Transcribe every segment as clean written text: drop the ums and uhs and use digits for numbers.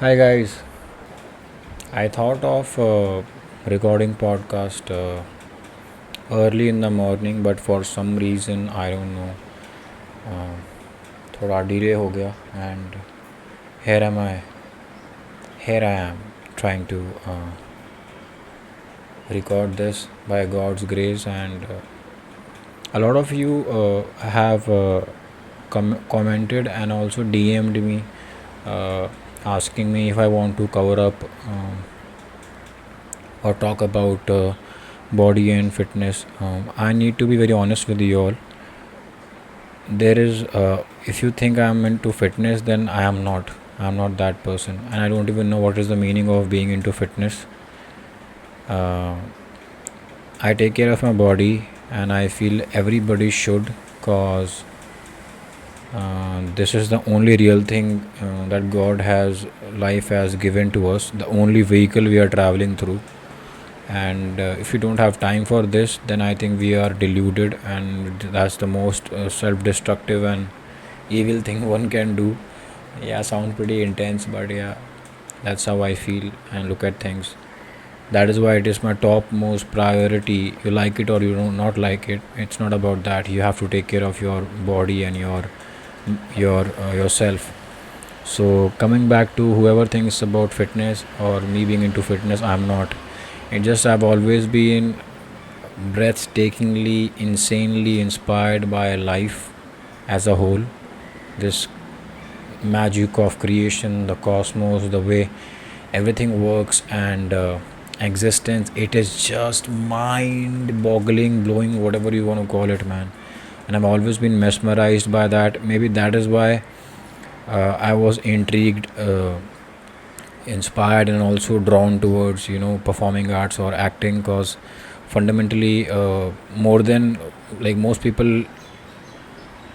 Hi guys, I thought of recording podcast early in the morning, but for some reason I don't know, uh, थोड़ा delay हो गया, and here am I, here I am trying to record this by God's grace, and a lot of you have commented and also DM'd me uh, asking me if I want to cover up or talk about body and fitness. I need to be very honest with you all. There is, if you think I'm into fitness, then I am not. I'm not that person, and I don't even know what is the meaning of being into fitness. Uh, I take care of my body, and I feel everybody should, cause this is the only real thing that God has, life has given to us. The only vehicle we are traveling through. And if you don't have time for this, then I think we are deluded, and that's the most self-destructive and evil thing one can do. Yeah, sounds pretty intense, but yeah, that's how I feel and look at things. That is why it is my top most priority. You like it or you don't not like it, it's not about that. You have to take care of your body and your yourself. So coming back to whoever thinks about fitness or me being into fitness, I'm not. It just I've always been breathtakingly, insanely inspired by life as a whole. This magic of creation, the cosmos, the way everything works, and existence. It is just mind-boggling, blowing, whatever you want to call it, man. And I've always been mesmerized by that. Maybe that is why I was intrigued. Inspired and also drawn towards performing arts or acting, because fundamentally more than like most people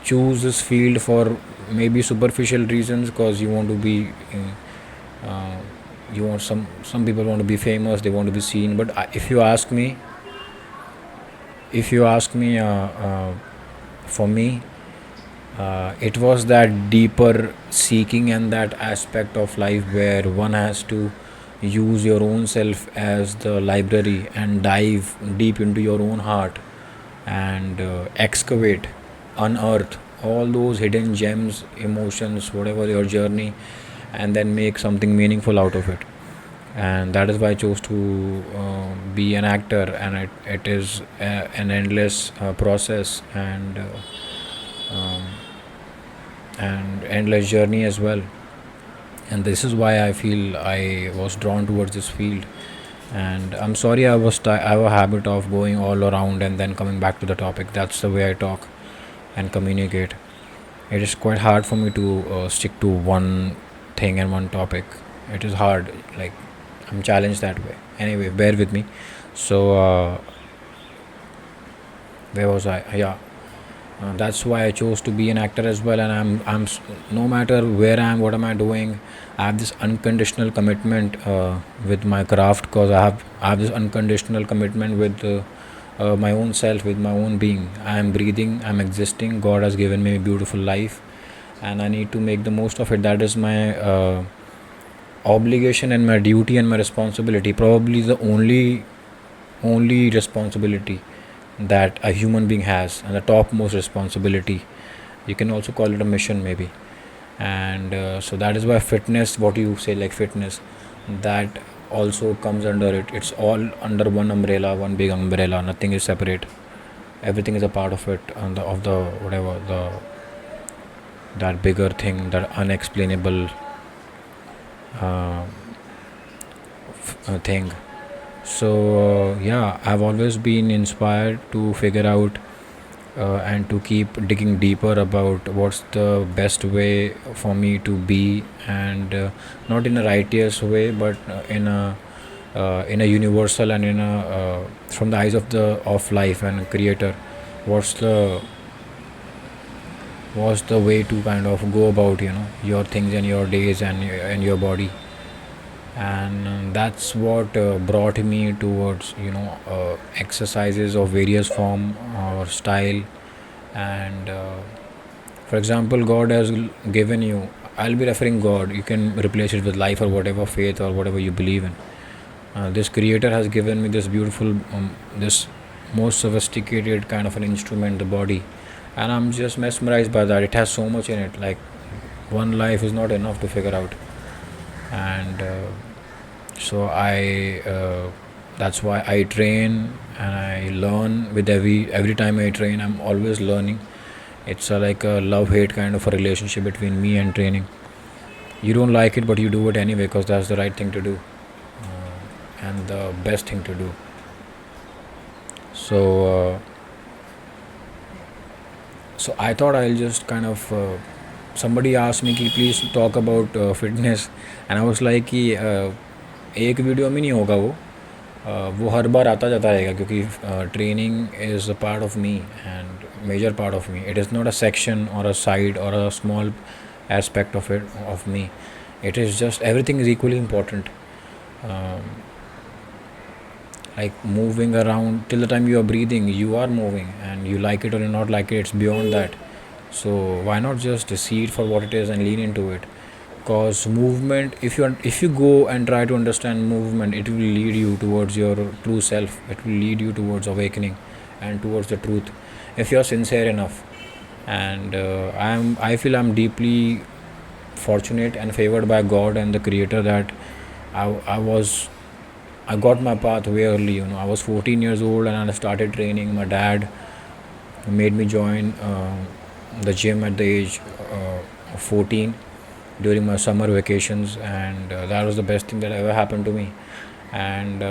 choose this field for maybe superficial reasons, because you want to be you want some people want to be famous, they want to be seen. But if you ask me for me, it was that deeper seeking and that aspect of life where one has to use your own self as the library and dive deep into your own heart and excavate, unearth all those hidden gems, emotions, whatever your journey, and then make something meaningful out of it. And that is why I chose to be an actor, and it is an endless process um, and endless journey as well. And this is why I feel I was drawn towards this field. And I'm sorry, I have a habit of going all around and then coming back to the topic. That's the way I talk and communicate. It is quite hard for me to stick to one thing and one topic. It is hard, like I'm challenged that way. Anyway, bear with me. So where was I? Yeah, that's why I chose to be an actor as well. And no matter where I am, what am I doing, I have this unconditional commitment with my craft, because I have this unconditional commitment with my own self, with my own being. I am breathing, I'm existing. God has given me a beautiful life, and I need to make the most of it. That is my obligation and my duty and my responsibility. Probably the only responsibility that a human being has, and the topmost responsibility. You can also call it a mission, maybe. And so that is why fitness, what you say, like fitness, that also comes under it. It's all under one umbrella, one big umbrella. Nothing is separate. Everything is a part of it, of the whatever the that bigger thing, that unexplainable uh, thing. So yeah, I've always been inspired to figure out and to keep digging deeper about what's the best way for me to be, and not in a righteous way, but in a universal and in a from the eyes of life and creator. What's the way to kind of go about your things and your days and your body. And that's what brought me towards exercises of various form or style. And for example, God has given you I'll be referring God. You can replace it with life or whatever faith or whatever you believe in. This creator has given me this beautiful, this most sophisticated kind of an instrument, the body, and I'm just mesmerized by that. It has so much in it. Like one life is not enough to figure out, and so that's why I train and I learn with every time I train. I'm always learning. It's like a love-hate kind of a relationship between me and training. You don't like it, but you do it anyway because that's the right thing to do, and the best thing to do. So I thought I'll just kind of somebody asked me कि please talk about fitness, and I was like कि एक video में नहीं होगा वो हर बार आता जाता रहेगा क्योंकि training is a part of me and major part of me. It is not a section or a side or a small aspect of it of me. It is just everything is equally important. Like moving around till the time you are breathing, you are moving, and you like it or you not like it, it's beyond that. So why not just see it for what it is and lean into it? Because movement, if you go and try to understand movement, it will lead you towards your true self. It will lead you towards awakening and towards the truth if you are sincere enough. And I feel I'm deeply fortunate and favored by God and the creator that I got my path way early. I was 14 years old and I started training. My dad made me join the gym at the age of 14 during my summer vacations, and that was the best thing that ever happened to me. And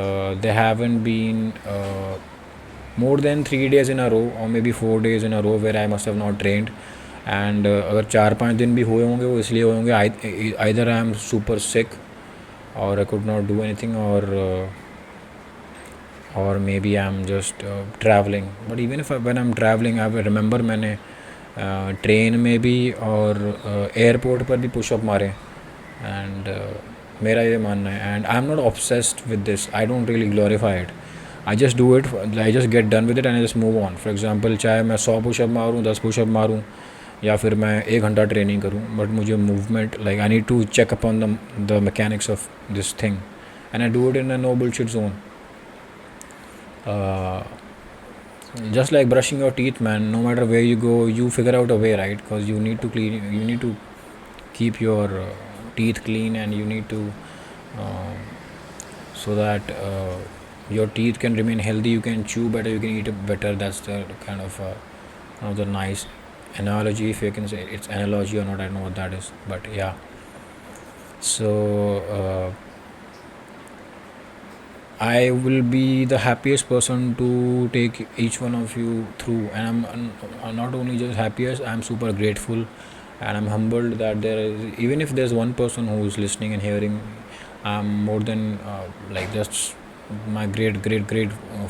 there haven't been more than 3 days in a row or maybe 4 days in a row where I must have not trained. And अगर 4-5 दिन भी हुए होंगे वो इसलिए हुए होंगे either I am super sick or I could not do anything, or maybe I'm just traveling. But even when I'm traveling, I remember मैंने ट्रेन में भी और एयरपोर्ट पर भी पुशअप मारे. एंड मेरा ये मानना है, and I am not obsessed with this. I don't really glorify it. I just do it, I just get done with it and I just move on. For example, चाहे मैं 100 pushup मारूँ, 10 pushup मारूँ, या फिर मैं 1 घंटा training करूँ, but मुझे movement, like I need to check upon the mechanics of this thing, and I do it in a no bullshit zone. Just like brushing your teeth, man, no matter where you go, you figure out a way, right? Because you need to keep your teeth clean, and you need to so that your teeth can remain healthy. You can chew better, you can eat better. That's the kind of one of the nice analogy, if you can say it's analogy or not. I don't know what that is, but yeah. So I will be the happiest person to take each one of you through, and I'm not only just happiest, I'm super grateful, and I'm humbled that there is, even if there's one person who is listening and hearing, I'm more than like just my great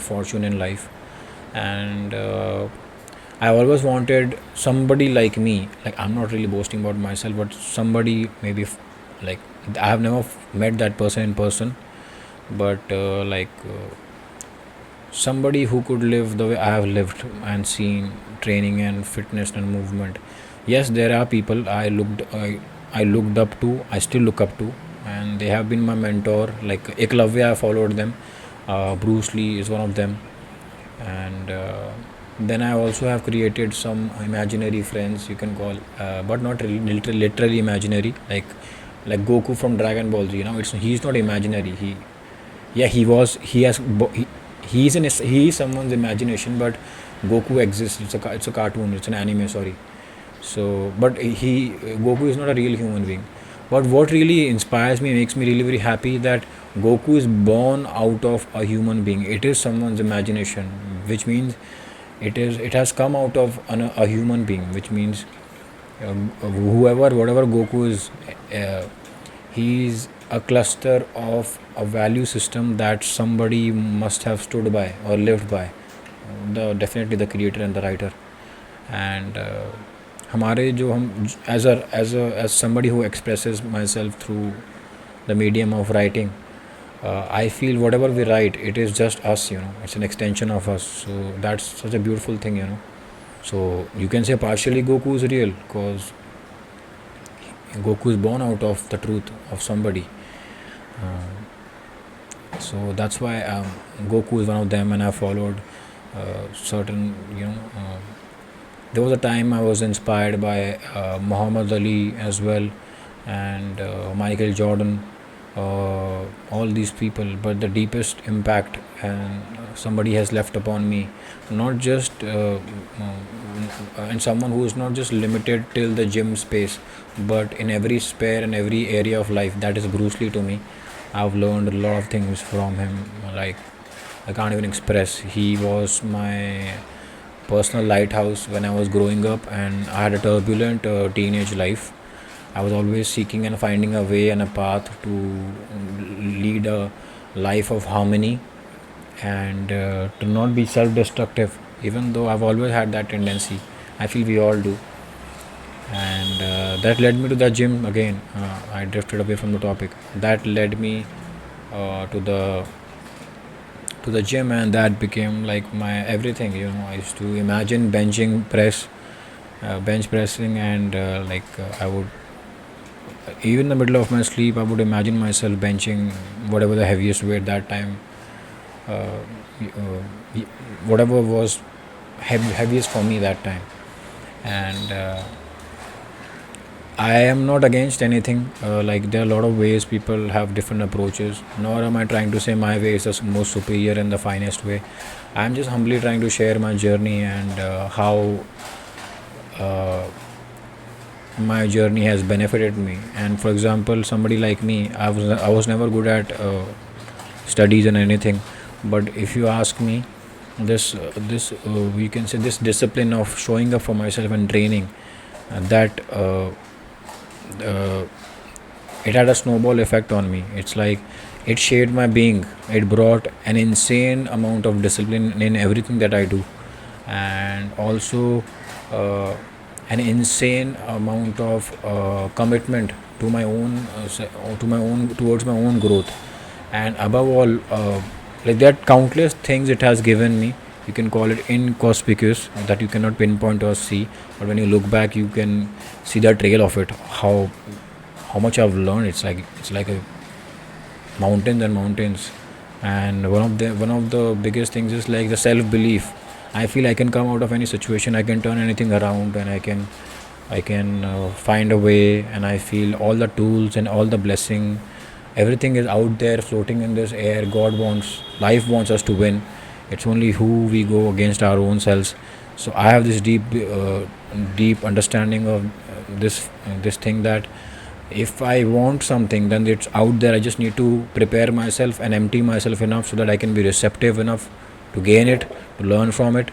fortune in life. And I always wanted somebody like me. Like, I'm not really boasting about myself, but somebody maybe like I have never met that person in person, but somebody who could live the way I have lived and seen training and fitness and movement. Yes, there are people I looked up to, I still look up to, and they have been my mentor. Like Eklavya, I followed them. Bruce Lee is one of them. And then I also have created some imaginary friends, you can call, but not really literally imaginary, like Goku from Dragon Ball Z. He's not imaginary. He is someone's imagination, but Goku exists. It's a cartoon. It's an anime. Sorry. So, but Goku is not a real human being. But what really inspires me, makes me really very happy, that Goku is born out of a human being. It is someone's imagination, which means it has come out of a human being, which means whatever Goku is, he's a cluster of a value system that somebody must have stood by or lived by. Definitely the creator and the writer. And हमारे जो हम as somebody who expresses myself through the medium of writing, I feel whatever we write, it is just us, it's an extension of us. So that's such a beautiful thing. So you can say partially Goku is real, because Goku is born out of the truth of somebody. So that's why Goku is one of them, and I followed certain, there was a time I was inspired by Muhammad Ali as well, and Michael Jordan, all these people. But the deepest impact and somebody has left upon me, not just and someone who is not just limited till the gym space, but in every sphere and every area of life. That is Bruce Lee to me. I've learned a lot of things from him, like I can't even express. He was my personal lighthouse when I was growing up, and I had a turbulent teenage life. I was always seeking and finding a way and a path to lead a life of harmony, and to not be self destructive, even though I've always had that tendency. I feel we all do. And that led me to the gym again. I drifted away from the topic. That led me to the gym, and that became like my everything. I used to imagine bench pressing, and I would, even in the middle of my sleep, I would imagine myself benching whatever the heaviest weight that time, uh, uh, whatever was heaviest for me that time. And I am not against anything. Like there are a lot of ways people have different approaches. Nor am I trying to say my way is the most superior and the finest way. I am just humbly trying to share my journey, and how uh, my journey has benefited me. And for example, somebody like me, I was never good at studies and anything. But if you ask me, this we can say this discipline of showing up for myself and training, that uh, it had a snowball effect on me. It's like it shaped my being. It brought an insane amount of discipline in everything that I do, and also uh, an insane amount of commitment to my own towards my own growth. And above all, like that countless things it has given me. You can call it inconspicuous, that you cannot pinpoint or see, but when you look back, you can see the trail of it. How much I've learned. It's like a mountains and mountains. And one of the biggest things is like the self belief. I feel I can come out of any situation, I can turn anything around, and I can find a way. And I feel all the tools and all the blessing, everything is out there floating in this air. Life wants us to win. It's only who we go against our own selves. So I have this deep understanding of this thing, that if I want something, then it's out there. I just need to prepare myself and empty myself enough so that I can be receptive enough to gain it, to learn from it,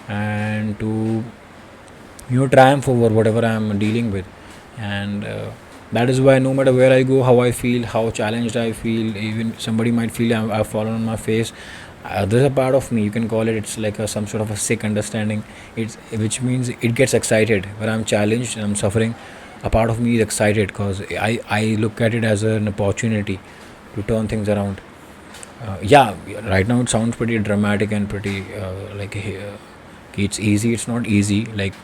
and to triumph over whatever I'm dealing with. And that is why no matter where I go, how I feel, how challenged I feel, even somebody might feel I've fallen on my face. There's a part of me, you can call it, it's like some sort of a sick understanding. Which means it gets excited when I'm challenged and I'm suffering. A part of me is excited because I look at it as an opportunity to turn things around. Yeah, right now it sounds pretty dramatic and pretty it's easy. It's not easy. Like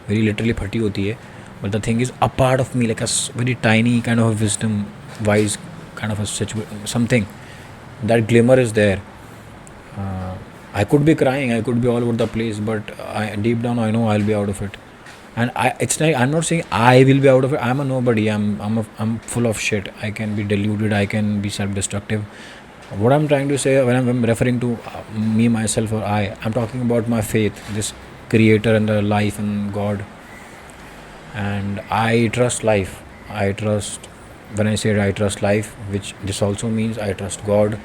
very literally phatti hoti hai. But the thing is, a part of me, like a very tiny kind of a wisdom, wise kind of a something, that glimmer is there. I could be crying, I could be all over the place, but deep down I know I'll be out of it. And it's like I'm not saying I will be out of it. I'm a nobody. I'm full of shit. I can be deluded. I can be self-destructive. What I'm trying to say when I'm referring to me, myself, or I'm talking about my faith, this Creator and the life and God. And I trust life. I trust, when I say I trust life, which this also means I trust God,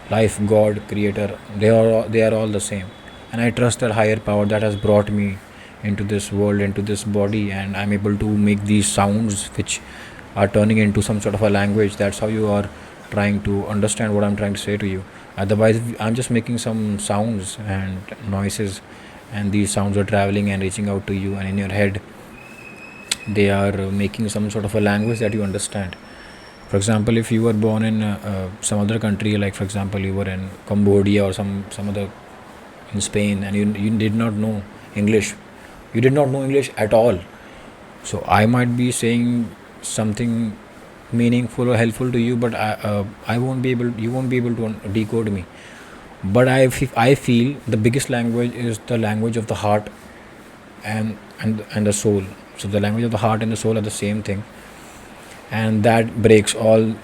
life, God, Creator. They are all the same. And I trust that higher power that has brought me into this world, into this body, and I'm able to make these sounds which are turning into some sort of a language. That's how you are trying to understand what I'm trying to say to you. Otherwise, I'm just making some sounds and noises, and these sounds are traveling and reaching out to you, and in your head they are making some sort of a language that you understand. For example, if you were born in some other country, like for example you were in Cambodia or some other, in Spain, and you did not know English, you did not know English at all. So I might be saying something meaningful or helpful to you, but I won't be able, you won't be able to decode me. But I feel the biggest language is the language of the heart and the soul. So the language of the heart and the soul are the same thing, and that breaks all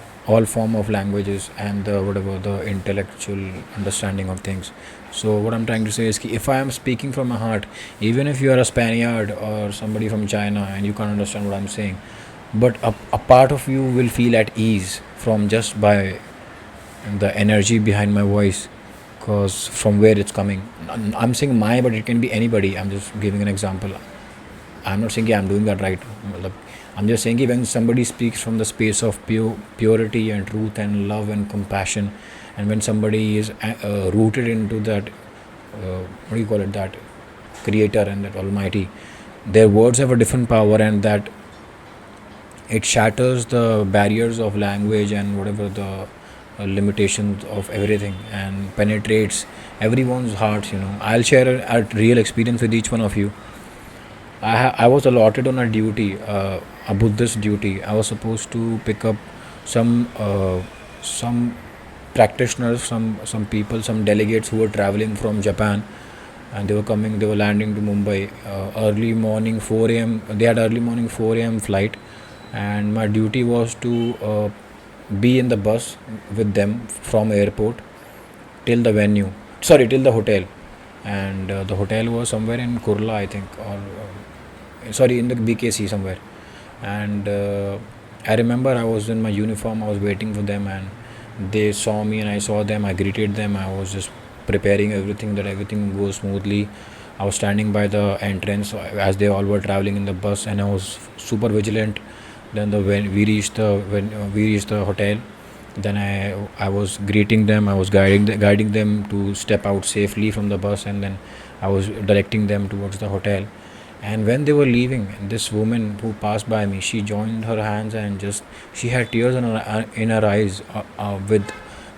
form of languages and the whatever the intellectual understanding of things. So what I'm trying to say is ki if I am speaking from my heart, even if you are a Spaniard or somebody from China and you can't understand what I'm saying, but a part of you will feel at ease from just by the energy behind my voice, because from where it's coming. I'm saying my, but it can be anybody. I'm just giving an example. I'm not saying I'm doing that right. I'm just saying when somebody speaks from the space of purity and truth and love and compassion, and when somebody is rooted into that, what do you call it, that creator and that almighty, their words have a different power, and that it shatters the barriers of language and whatever the limitations of everything, and penetrates everyone's hearts. I'll share a real experience with each one of you. I was allotted on a duty, a Buddhist duty. I was supposed to pick up some practitioners, some people, some delegates who were traveling from Japan, and they were landing to Mumbai early morning 4 a.m. They had early morning 4 a.m. flight, and my duty was to be in the bus with them from airport till the venue. Sorry, till the hotel, and the hotel was somewhere in Kurla, I think, or sorry, in the BKC somewhere. And I remember I was in my uniform. I was waiting for them, and they saw me, and I saw them. I greeted them. I was just preparing everything that everything goes smoothly. I was standing by the entrance as they all were traveling in the bus, and I was super vigilant. Then when we reached the hotel, then I was greeting them. I was guiding them to step out safely from the bus, and then I was directing them towards the hotel. And when they were leaving, this woman who passed by me, she joined her hands, and just she had tears in her eyes with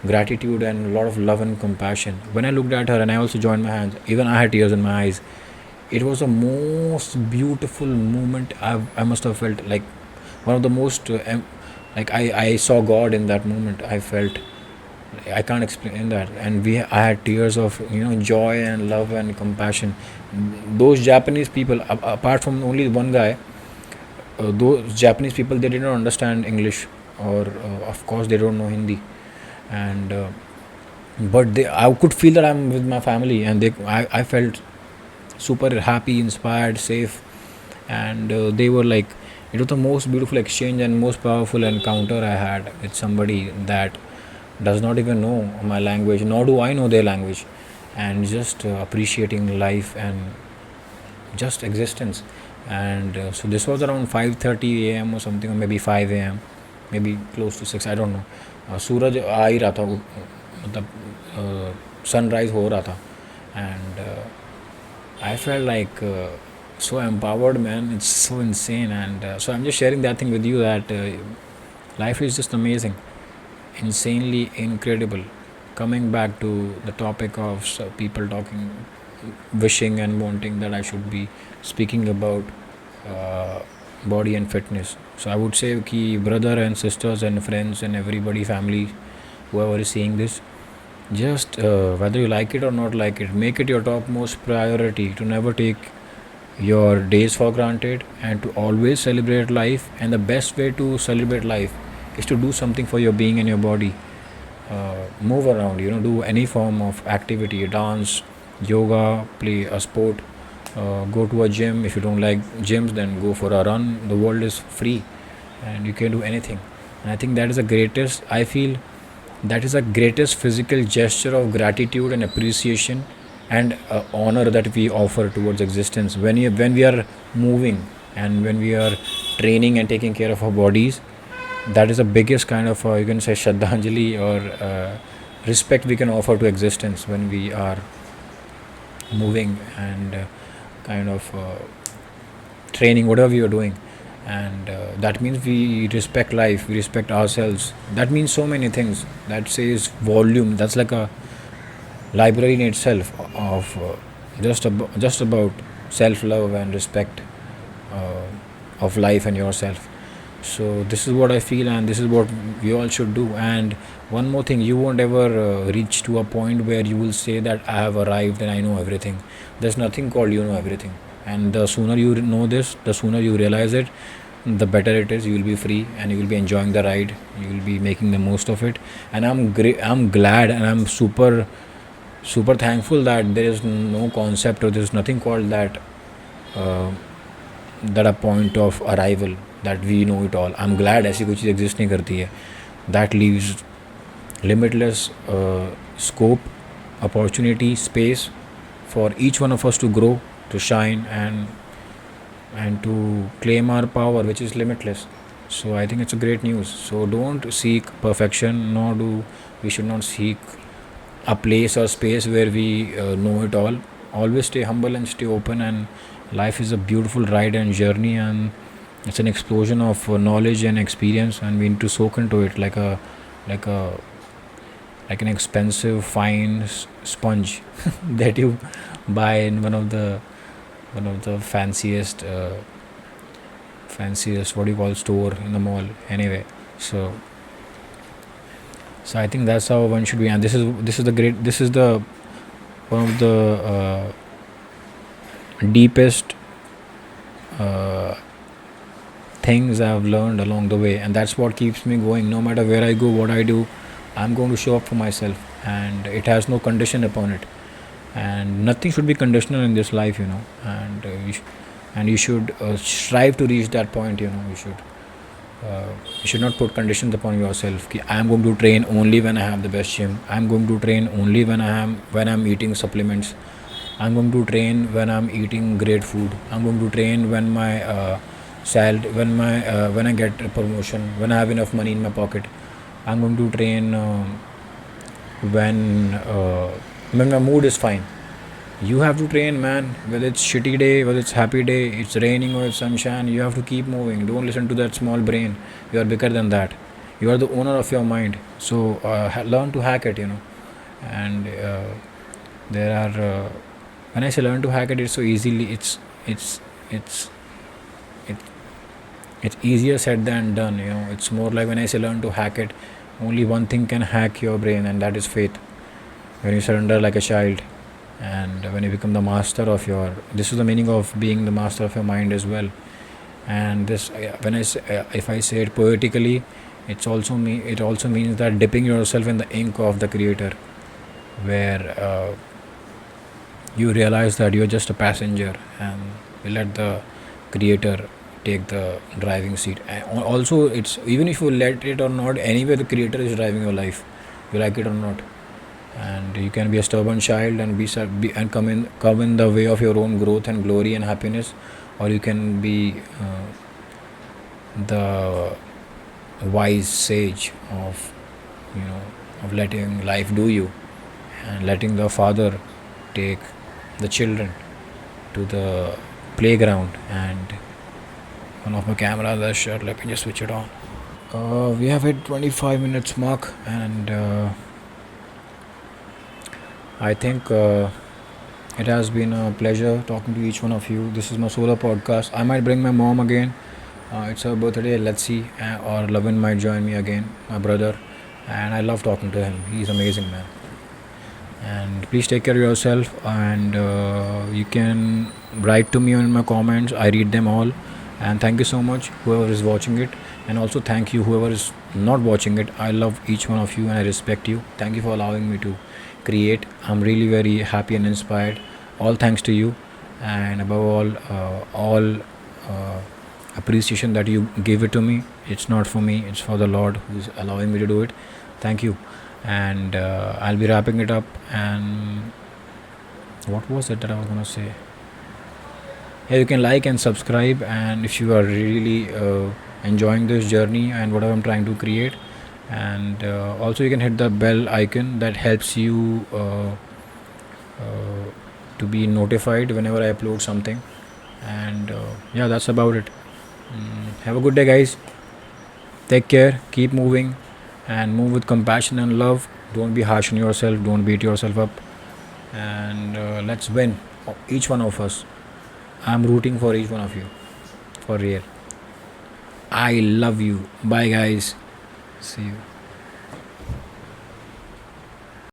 gratitude and a lot of love and compassion. When I looked at her and I also joined my hands, even I had tears in my eyes. It was the most beautiful moment I must have felt, like one of the most like I saw God in that moment. I felt, I can't explain that, and I had tears of joy and love and compassion. Those Japanese people, apart from only one guy, those Japanese people, they did not understand English, or of course they don't know Hindi, and but I could feel that I'm with my family, and I felt super happy, inspired, safe, and they were like, it was the most beautiful exchange and most powerful encounter I had with somebody that does not even know my language, nor do I know their language, and just appreciating life and just existence. And so this was around 5:30 a.m. or something, or maybe 5 a.m., maybe close to 6, I don't know. सूरज आ ही रहा था, मतलब sunrise हो रहा था, and I felt like so empowered, man. It's so insane, and so I'm just sharing that thing with you, that life is just amazing, insanely incredible. Coming back to the topic of people talking, wishing and wanting that I should be speaking about uh, body and fitness. So I would say ki brother and sisters and friends and everybody, family, whoever is seeing this, just whether you like it or not like it, make it your topmost priority to never take your days for granted, and to always celebrate life. And the best way to celebrate life is to do something for your being and your body. Move around, do any form of activity, dance, yoga, play a sport, go to a gym. If you don't like gyms, then go for a run. The world is free, and you can do anything. And I think that is the greatest, I feel, that is the greatest physical gesture of gratitude and appreciation and honor that we offer towards existence. When we are moving, and when we are training and taking care of our bodies, that is the biggest kind of you can say Shraddhanjali, or respect we can offer to existence, when we are moving and kind of training, whatever we are doing. And that means we respect life, we respect ourselves. That means so many things. That says volume. That's like a library in itself of just about self love and respect of life and yourself. So this is what I feel, and this is what we all should do. And one more thing, you won't ever reach to a point where you will say that I have arrived and I know everything. There's nothing called you know everything. And the sooner you know this, the sooner you realize it, the better it is. You will be free and you will be enjoying the ride. You will be making the most of it. And I'm glad, and I'm super thankful that there is no concept, or there's nothing called uh, that a point of arrival, that we know it all. I'm glad ऐसी कोई चीज़ exist नहीं करती है. That leaves limitless scope, opportunity, space for each one of us to grow, to shine, and to claim our power, which is limitless. So I think it's a great news. So don't seek perfection, nor do we should not seek a place or space where we know it all. Always stay humble and stay open, and life is a beautiful ride and journey, and it's an explosion of knowledge and experience, and we need to soak into it like a like an expensive fine sponge that you buy in one of the fanciest what do you call store in the mall anyway. So I think that's how one should be, and this is the one of the deepest uh, things I've learned along the way, and that's what keeps me going. No matter where I go, what I do, I'm going to show up for myself, and it has no condition upon it. And nothing should be conditional in this life, and you should strive to reach that point. You should not put conditions upon yourself. Ki, I am going to train only when I have the best gym. I am going to train only when I'm eating supplements. I'm going to train when I'm eating great food. I'm going to train when my when I get a promotion, when I have enough money in my pocket. I'm going to train when uh, when my mood is fine. You have to train, man. Whether it's shitty day, whether it's happy day, it's raining or it's sunshine, you have to keep moving. Don't listen to that small brain. You are bigger than that. You are the owner of your mind. So learn to hack it. And there are when I say learn to hack it, it's so easily. It's it's it, it's easier said than done. It's more like when I say learn to hack it. Only one thing can hack your brain, and that is faith. When you surrender like a child, and when you become the master of your, this is the meaning of being the master of your mind as well. And this, when I say, if I say it poetically, it also means that dipping yourself in the ink of the creator, where you realize that you're just a passenger, and you let the creator take the driving seat. And also, it's even if you let it or not, anyway the creator is driving your life, you like it or not. And you can be a stubborn child and and come in the way of your own growth and glory and happiness, or you can be the wise sage of of letting life do you, and letting the father take the children to the playground. And one of my cameras is shut. Let me just switch it on. We have hit 25 minutes mark, and I think it has been a pleasure talking to each one of you. This is my solo podcast. I might bring my mom again. It's her birthday. Let's see. Or Lavin might join me again, my brother. And I love talking to him. He's amazing, man. And please take care of yourself. And you can write to me in my comments. I read them all. And thank you so much, whoever is watching it. And also thank you, whoever is not watching it. I love each one of you and I respect you. Thank you for allowing me to create. I'm really very happy and inspired. All thanks to you, and above all appreciation that you give it to me. It's not for me, it's for the Lord who's allowing me to do it. Thank you. And I'll be wrapping it up. And what was it that I was gonna say? Yeah, you can like and subscribe, and if you are really enjoying this journey and whatever I'm trying to create. And also you can hit the bell icon that helps you to be notified whenever I upload something. And yeah, that's about it. Have a good day, guys. Take care, keep moving, and move with compassion and love. Don't be harsh on yourself, don't beat yourself up. And let's win, each one of us. I'm rooting for each one of you, for real. I love you. Bye, guys. See you.